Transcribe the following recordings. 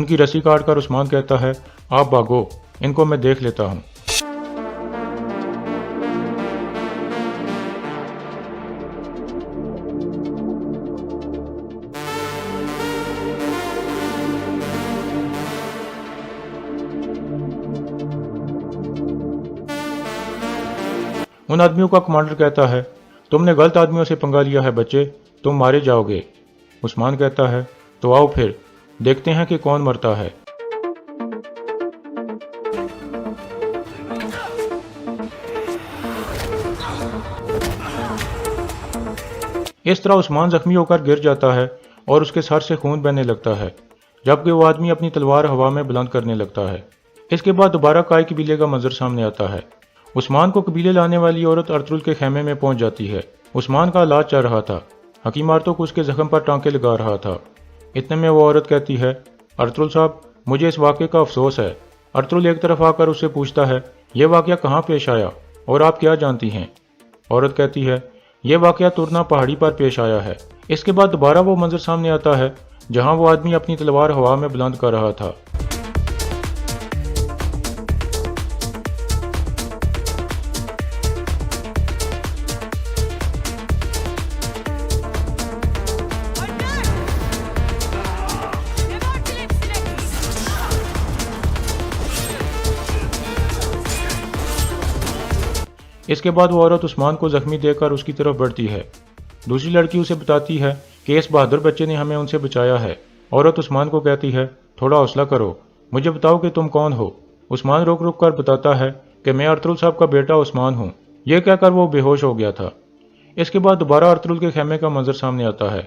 ان کی رسی کاٹ کر عثمان کہتا ہے آپ بھاگو، ان کو میں دیکھ لیتا ہوں۔ ان آدمیوں کا کمانڈر کہتا ہے تم نے غلط آدمیوں سے پنگا لیا ہے بچے، تم مارے جاؤ گے۔ عثمان کہتا ہے تو آؤ پھر دیکھتے ہیں کہ کون مرتا ہے۔ اس طرح عثمان زخمی ہو کر گر جاتا ہے اور اس کے سر سے خون بہنے لگتا ہے، جبکہ وہ آدمی اپنی تلوار ہوا میں بلند کرنے لگتا ہے۔ اس کے بعد دوبارہ کائی قبیلے کا منظر سامنے آتا ہے۔ عثمان کو قبیلے لانے والی عورت ارطغرل کے خیمے میں پہنچ جاتی ہے۔ عثمان کا علاج چل رہا تھا، حکیم آرتوک اس کے زخم پر ٹانکے لگا رہا تھا۔ اتنے میں وہ عورت کہتی ہے ارطغرل صاحب مجھے اس واقعے کا افسوس ہے۔ ارطغرل ایک طرف آ کر اس سے پوچھتا ہے یہ واقعہ کہاں پیش آیا اور آپ کیا جانتی ہیں؟ عورت کہتی ہے یہ واقعہ ترنا پہاڑی پر پیش آیا ہے۔ اس کے بعد دوبارہ وہ منظر سامنے آتا ہے جہاں وہ آدمی اپنی تلوار ہوا میں بلند کر رہا تھا۔ اس کے بعد وہ عورت عثمان کو زخمی دیکھ کر اس کی طرف بڑھتی ہے۔ دوسری لڑکی اسے بتاتی ہے کہ اس بہادر بچے نے ہمیں ان سے بچایا ہے۔ عورت عثمان کو کہتی ہے تھوڑا حوصلہ کرو، مجھے بتاؤ کہ تم کون ہو۔ عثمان رک رک کر بتاتا ہے کہ میں ارطغرل صاحب کا بیٹا عثمان ہوں۔ یہ کہہ کر وہ بے ہوش ہو گیا تھا۔ اس کے بعد دوبارہ ارطغرل کے خیمے کا منظر سامنے آتا ہے۔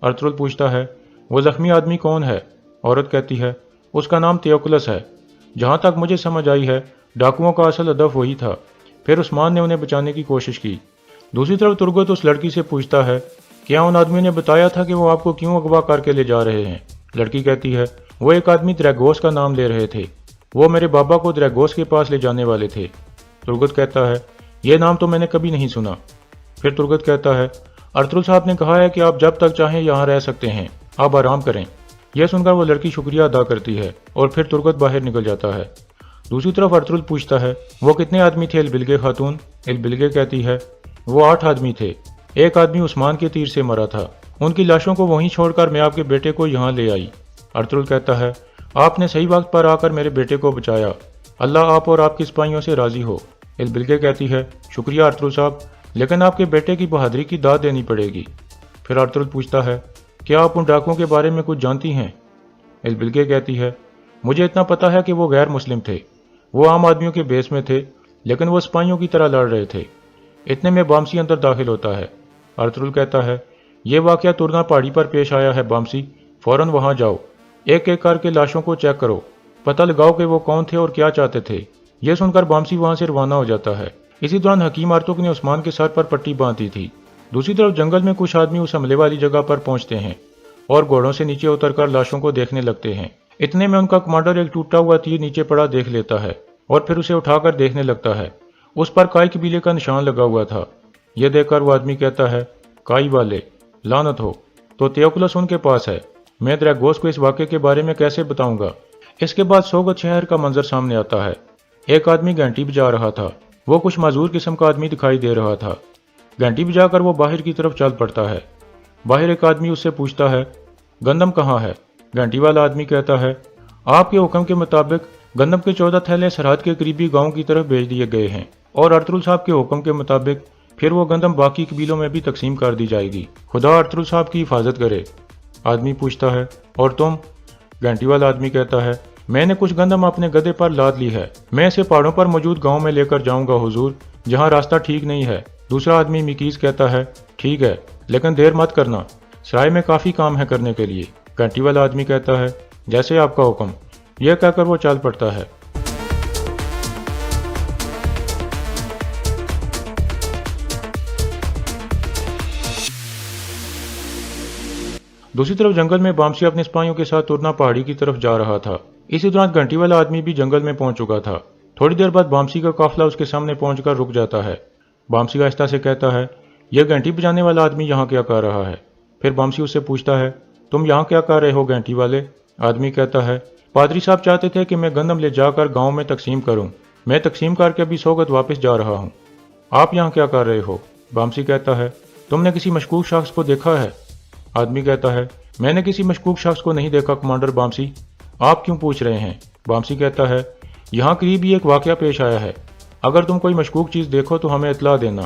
ارطغرل پوچھتا ہے وہ زخمی آدمی کون ہے؟ عورت کہتی ہے اس کا نام تیوکلس ہے۔ جہاں تک مجھے سمجھ آئی ہے ڈاکوؤں کا اصل ہدف وہی تھا۔ پھر عثمان نے انہیں بچانے کی کوشش کی۔ دوسری طرف ترگت اس لڑکی سے پوچھتا ہے کیا ان آدمیوں نے بتایا تھا کہ وہ آپ کو کیوں اغوا کر کے لے جا رہے ہیں؟ لڑکی کہتی ہے وہ ایک آدمی دریگوس کا نام لے رہے تھے، وہ میرے بابا کو دریگوس کے پاس لے جانے والے تھے۔ ترگت کہتا ہے یہ نام تو میں نے کبھی نہیں سنا۔ پھر ترگت کہتا ہے ارطغرل صاحب نے کہا ہے کہ آپ جب تک چاہیں یہاں رہ سکتے ہیں، آپ آرام کریں۔ یہ سن کر وہ لڑکی شکریہ ادا کرتی ہے اور پھر ترگت باہر نکل جاتا ہے۔ دوسری طرف ارطغرل پوچھتا ہے وہ کتنے آدمی تھے البلگے خاتون؟ البلگے کہتی ہے وہ 8 آدمی تھے، ایک آدمی عثمان کے تیر سے مرا تھا، ان کی لاشوں کو وہیں چھوڑ کر میں آپ کے بیٹے کو یہاں لے آئی۔ ارطغرل کہتا ہے آپ نے صحیح وقت پر آ کر میرے بیٹے کو بچایا، اللہ آپ اور آپ کی سپاہیوں سے راضی ہو۔ البلگے کہتی ہے شکریہ ارطغرل صاحب، لیکن آپ کے بیٹے کی بہادری کی داد دینی پڑے گی۔ پھر ارطغرل پوچھتا ہے کیا آپ ان ڈاکوؤں کے بارے میں کچھ جانتی ہیں؟ البلگے کہتی ہے مجھے اتنا پتا ہے کہ وہ غیر مسلم تھے، وہ عام آدمیوں کے بیس میں تھے لیکن وہ سپاہیوں کی طرح لڑ رہے تھے۔ اتنے میں بامسی اندر داخل ہوتا ہے۔ ارطغرل کہتا ہے یہ واقعہ ترنا پہاڑی پر پیش آیا ہے بامسی، فوراً وہاں جاؤ، ایک ایک کر کے لاشوں کو چیک کرو، پتہ لگاؤ کہ وہ کون تھے اور کیا چاہتے تھے۔ یہ سن کر بامسی وہاں سے روانہ ہو جاتا ہے۔ اسی دوران حکیم آرتوک نے عثمان کے سر پر پٹی باندھی تھی۔ دوسری طرف جنگل میں کچھ آدمی اس حملے والی جگہ پر پہنچتے ہیں اور گھوڑوں سے نیچے اتر کر لاشوں کو دیکھنے لگتے ہیں۔ اتنے میں ان کا کمانڈر ایک ٹوٹا ہوا تیر نیچے پڑا دیکھ لیتا ہے اور پھر اسے اٹھا کر دیکھنے لگتا ہے۔ اس پر کائی قبیلے کا نشان لگا ہوا تھا۔ یہ دیکھ کر وہ آدمی کہتا ہے کائی والے لعنت ہو، تو تیوکلس ان کے پاس ہے، میں دریگوس کو اس واقعے کے بارے میں کیسے بتاؤں گا؟ اس کے بعد سوگت شہر کا منظر سامنے آتا ہے۔ ایک آدمی گھنٹی بجا رہا تھا، وہ کچھ معذور قسم کا آدمی دکھائی دے رہا تھا۔ گھنٹی بجا کر وہ باہر کی طرف چل پڑتا ہے۔ باہر ایک آدمی اس سے پوچھتا ہے گندم کہاں ہے؟ گھنٹی والا آدمی کہتا ہے آپ کے حکم کے مطابق گندم کے 14 تھیلے سرحد کے قریبی گاؤں کی طرف بھیج دیے گئے ہیں، اور ارطغرل صاحب کے حکم کے مطابق پھر وہ گندم باقی قبیلوں میں بھی تقسیم کر دی جائے گی۔ خدا ارطغرل صاحب کی حفاظت کرے۔ آدمی پوچھتا ہے اور تم؟ گھنٹی والا آدمی کہتا ہے میں نے کچھ گندم اپنے گدھے پر لاد لی ہے، میں اسے پہاڑوں پر موجود گاؤں میں لے کر جاؤں گا حضور، جہاں راستہ ٹھیک نہیں ہے۔ دوسرا آدمی میکیز کہتا ہے ٹھیک ہے، لیکن دیر مت کرنا، سرائے میں کافی کام ہے کرنے کے لیے۔ گھنٹی والا آدمی کہتا ہے جیسے آپ کا حکم۔ یہ کہہ کر وہ چل پڑتا ہے۔ دوسری طرف جنگل میں بامسی اپنے سپاہیوں کے ساتھ ترنا پہاڑی کی طرف جا رہا تھا۔ اسی دوران گھنٹی والا آدمی بھی جنگل میں پہنچ چکا تھا۔ تھوڑی دیر بعد بامسی کا قافلہ اس کے سامنے پہنچ کر رک جاتا ہے۔ بامسی آہستہ سے کہتا ہے یہ گھنٹی بجانے والا آدمی یہاں کیا کر رہا ہے؟ پھر بامسی اس سے پوچھتا ہے تم یہاں کیا کر رہے ہو گھنٹی والے؟ آدمی کہتا ہے پادری صاحب چاہتے تھے کہ میں گندم لے جا کر گاؤں میں تقسیم کروں، میں تقسیم کر کے ابھی سوگت واپس جا رہا ہوں، آپ یہاں کیا کر رہے ہو؟ بامسی کہتا ہے تم نے کسی مشکوک شخص کو دیکھا ہے؟ آدمی کہتا ہے میں نے کسی مشکوک شخص کو نہیں دیکھا کمانڈر بامسی، آپ کیوں پوچھ رہے ہیں؟ بامسی کہتا ہے یہاں قریب ہی ایک واقعہ پیش آیا ہے، اگر تم کوئی مشکوک چیز دیکھو تو ہمیں اطلاع دینا۔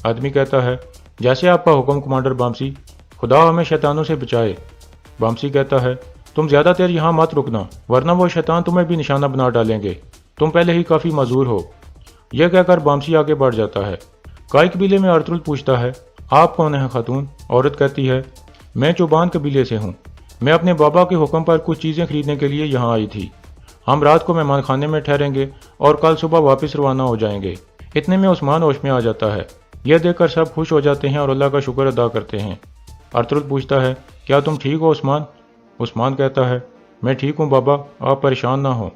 آدمی کہتا ہے جیسے آپ کا حکم کمانڈر بامسی، خدا ہمیں شیطانوں سے بچائے۔ بامسی کہتا ہے تم زیادہ دیر یہاں مت رکنا ورنہ وہ شیطان تمہیں بھی نشانہ بنا ڈالیں گے، تم پہلے ہی کافی معذور ہو۔ یہ کہہ کر بامسی آگے بڑھ جاتا ہے۔ کائی قبیلے میں ارطغرل پوچھتا ہے آپ کون ہیں خاتون؟ عورت کہتی ہے میں چوبان قبیلے سے ہوں، میں اپنے بابا کے حکم پر کچھ چیزیں خریدنے کے لیے یہاں آئی تھی، ہم رات کو مہمان خانے میں ٹھہریں گے اور کل صبح واپس روانہ ہو جائیں گے۔ اتنے میں عثمان ہوش میں آ جاتا ہے، یہ دیکھ کر سب خوش ہو جاتے ہیں اور اللہ کا شکر ادا کرتے ہیں۔ ارطغرل پوچھتا ہے کیا تم ٹھیک ہو عثمان؟ عثمان کہتا ہے میں ٹھیک ہوں بابا، آپ پریشان نہ ہوں۔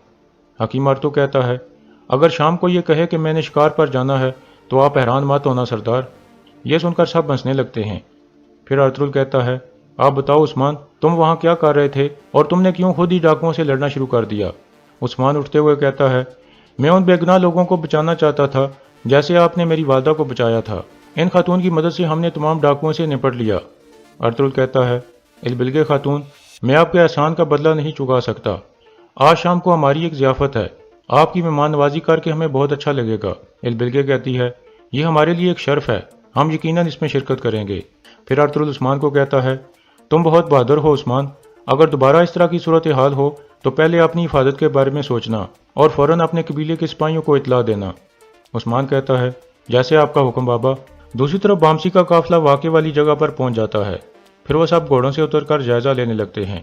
حکیم ارطو کہتا ہے اگر شام کو یہ کہے کہ میں نے شکار پر جانا ہے تو آپ حیران مت ہونا سردار۔ یہ سن کر سب ہنسنے لگتے ہیں۔ پھر ارطغرل کہتا ہے آپ بتاؤ عثمان، تم وہاں کیا کر رہے تھے اور تم نے کیوں خود ہی ڈاکوؤں سے لڑنا شروع کر دیا؟ عثمان اٹھتے ہوئے کہتا ہے میں ان بے گناہ لوگوں کو بچانا چاہتا تھا جیسے آپ نے میری والدہ کو بچایا تھا، ان خاتون کی مدد سے ہم نے تمام ڈاکوؤں سے نپٹ لیا۔ ارطغرل کہتا ہے البلگے خاتون، میں آپ کے احسان کا بدلہ نہیں چکا سکتا، آج شام کو ہماری ایک ضیافت ہے، آپ کی مہمان نوازی کر کے ہمیں بہت اچھا لگے گا۔ البلگے کہتی ہے یہ ہمارے لیے ایک شرف ہے، ہم یقیناً اس میں شرکت کریں گے۔ پھر ارطغرل عثمان کو کہتا ہے تم بہت بہادر ہو عثمان، اگر دوبارہ اس طرح کی صورتحال ہو تو پہلے اپنی حفاظت کے بارے میں سوچنا اور فوراً اپنے قبیلے کے سپاہیوں کو اطلاع دینا۔ عثمان کہتا ہے جیسے آپ کا حکم بابا۔ دوسری طرف بامسی کا قافلہ واقعے والی جگہ پر پہنچ جاتا ہے، پھر وہ سب گھوڑوں سے اتر کر جائزہ لینے لگتے ہیں۔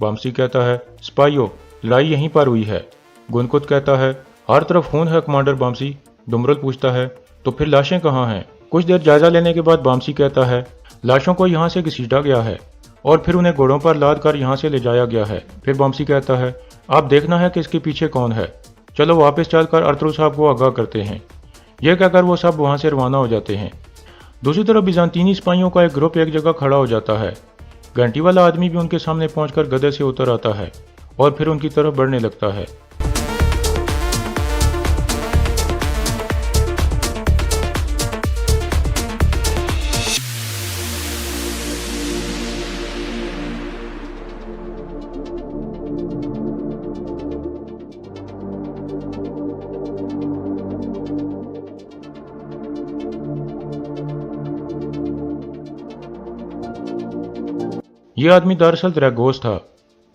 بامسی کہتا ہے سپاہیوں، لڑائی یہیں پر ہوئی ہے۔ گنکت کہتا ہے ہر طرف خون ہے کمانڈر بامسی۔ دمرل پوچھتا ہے تو پھر لاشیں کہاں ہیں؟ کچھ دیر جائزہ لینے کے بعد بامسی کہتا ہے لاشوں کو یہاں سے گھسیٹا گیا ہے اور پھر انہیں گھوڑوں پر لاد کر یہاں سے لے جایا گیا ہے۔ پھر بامسی کہتا ہے آپ دیکھنا ہے کہ اس کے پیچھے کون ہے، چلو واپس چل کر ارطغرل صاحب کو آگاہ کرتے ہیں۔ یہ کہہ کر وہ سب وہاں سے روانہ ہو جاتے ہیں۔ دوسری طرف بیزانتینی سپاہیوں کا ایک گروپ ایک جگہ کھڑا ہو جاتا ہے، گھنٹی والا آدمی بھی ان کے سامنے پہنچ کر گدھے سے اتر آتا ہے اور پھر ان کی طرف بڑھنے لگتا ہے۔ یہ آدمی دراصل دریگوس تھا۔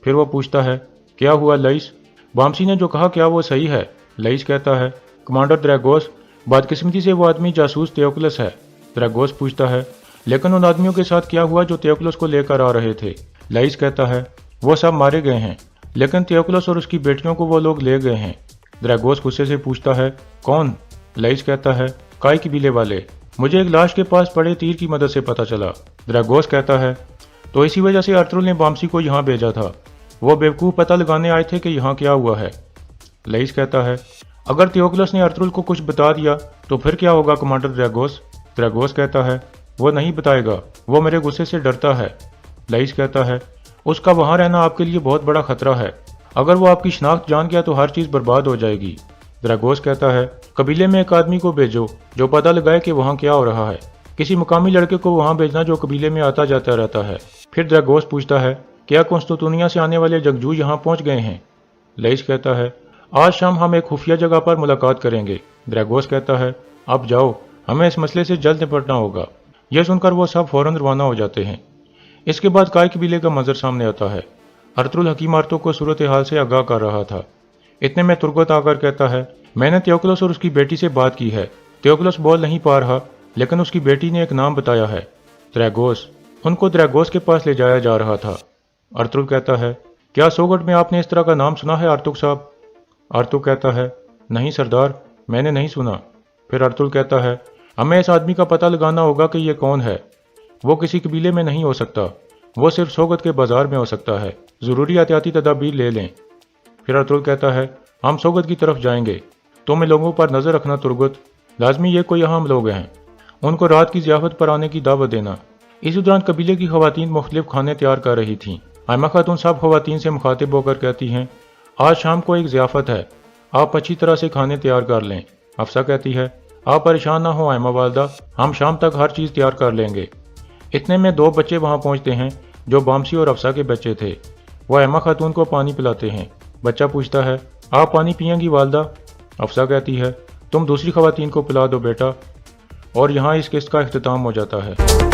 پھر وہ پوچھتا ہے کیا ہوا لئیس؟ بامسی نے جو کہا کیا وہ صحیح ہے؟ لئیس کہتا ہے کمانڈر دریگوس، بدقسمتی سے وہ آدمی جاسوس تیوکلس ہے۔ دریگوس پوچھتا ہے لیکن ان آدمیوں کے ساتھ کیا ہوا جو تیوکلس کو لے کر آ رہے تھے؟ لئیس کہتا ہے وہ سب مارے گئے ہیں، لیکن تیوکلس اور اس کی بیٹیوں کو وہ لوگ لے گئے ہیں۔ دریگوس غصے سے پوچھتا ہے کون؟ لئیس کہتا ہے کائی قبیلے والے، مجھے ایک لاش کے پاس پڑے تیر کی مدد سے پتہ چلا۔ دریگوس کہتا ہے تو اسی وجہ سے ارطغرل نے بامسی کو یہاں بھیجا تھا، وہ بیوقوف پتہ لگانے آئے تھے کہ یہاں کیا ہوا ہے۔ لئیس کہتا ہے اگر تیوکلس نے ارطغرل کو کچھ بتا دیا تو پھر کیا ہوگا کمانڈر دریگوس؟ دریگوس کہتا ہے وہ نہیں بتائے گا، وہ میرے غصے سے ڈرتا ہے۔ لئیس کہتا ہے اس کا وہاں رہنا آپ کے لیے بہت بڑا خطرہ ہے، اگر وہ آپ کی شناخت جان گیا تو ہر چیز برباد ہو جائے گی۔ دریگوس کہتا ہے قبیلے میں ایک آدمی کو بھیجو جو پتہ لگائے کہ وہاں کیا ہو رہا ہے، کسی مقامی لڑکے کو وہاں بھیجنا جو قبیلے میں آتا جاتا رہتا ہے۔ پھر دریگوس پوچھتا ہے کیا قسطنطنیہ سے آنے والے جنگجو یہاں پہنچ گئے ہیں؟ لئیس کہتا ہے آج شام ہم ایک خفیہ جگہ پر ملاقات کریں گے۔ دریگوس کہتا ہے اب جاؤ، ہمیں اس مسئلے سے جلد نپٹنا ہوگا۔ یہ سن کر وہ سب فوراً روانہ ہو جاتے ہیں۔ اس کے بعد کائی قبیلے کا منظر سامنے آتا ہے۔ ارطغرل حکیم ارطو کو صورتحال سے آگاہ کر رہا تھا۔ اتنے میں ترگت آ کر کہتا ہے میں نے تیوکلس اور اس کی بیٹی سے بات کی ہے، تیوکلس بول نہیں پا رہا لیکن اس کی بیٹی نے ایک نام بتایا ہے، دریگوس۔ ان کو دریگوس کے پاس لے جایا جا رہا تھا۔ ارطغرل کہتا ہے کیا سوگٹ میں آپ نے اس طرح کا نام سنا ہے ارطغرل صاحب؟ ارطغرل کہتا ہے نہیں سردار، میں نے نہیں سنا۔ پھر ارطغرل کہتا ہے ہمیں اس آدمی کا پتہ لگانا ہوگا کہ یہ کون ہے، وہ کسی قبیلے میں نہیں ہو سکتا، وہ صرف سوگت کے بازار میں ہو سکتا ہے، ضروری احتیاطی تدابیر لے لیں۔ پھر ارطغرل کہتا ہے ہم سوگت کی طرف جائیں گے، تم ان لوگوں پر نظر رکھنا ترگت، لازمی یہ کوئی اہم لوگ ہیں، ان کو رات کی ضیافت پر آنے کی دعوت دینا۔ اسی دوران قبیلے کی خواتین مختلف کھانے تیار کر رہی تھیں۔ آئمہ خاتون سب خواتین سے مخاطب ہو کر کہتی ہیں، آج شام کو ایک ضیافت ہے، آپ اچھی طرح سے کھانے تیار کر لیں۔ حفصہ کہتی ہے، آپ پریشان نہ ہو آئمہ والدہ، ہم شام تک ہر چیز تیار کر لیں گے۔ اتنے میں 2 بچے وہاں پہنچتے ہیں جو بامسی اور حفصہ کے بچے تھے۔ وہ آئمہ خاتون کو پانی پلاتے ہیں۔ بچہ پوچھتا ہے، آپ پانی پئیں گی والدہ؟ حفصہ کہتی ہے، تم دوسری خواتین کو پلا دو بیٹا۔ اور یہاں اس قسط کا اختتام ہو جاتا ہے۔